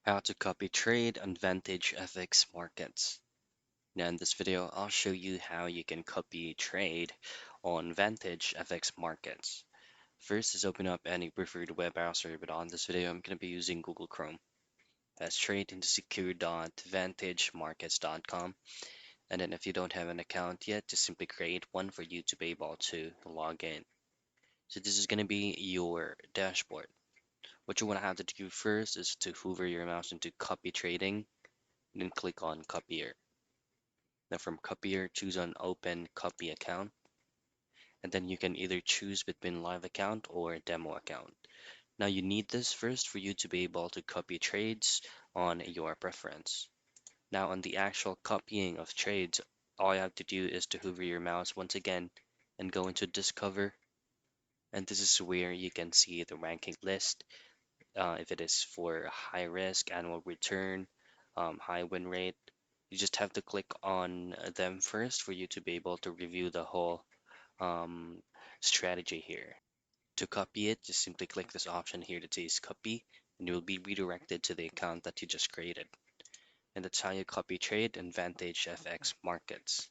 How to copy trade on Vantage FX Markets. Now in this video, I'll show you how you can copy trade on Vantage FX Markets. First is open up any preferred web browser, but on this video, I'm going to be using Google Chrome. That's straight into secure.vantagemarkets.com. And then if you don't have an account yet, just simply create one for you to be able to log in. So this is going to be your dashboard. What you want to have to do first is to hover your mouse into copy trading, and then click on copier. Now from copier, choose on open copy account, and then you can either choose between live account or demo account. Now you need this first for you to be able to copy trades on your preference. Now on the actual copying of trades, all you have to do is to hover your mouse once again and go into discover, and this is where you can see the ranking list. If it is for high risk, annual return, high win rate, you just have to click on them first for you to be able to review the whole um, strategy here. To copy it, just simply click this option here that says copy, and you will be redirected to the account that you just created. And that's how you copy trade in Vantage FX Markets.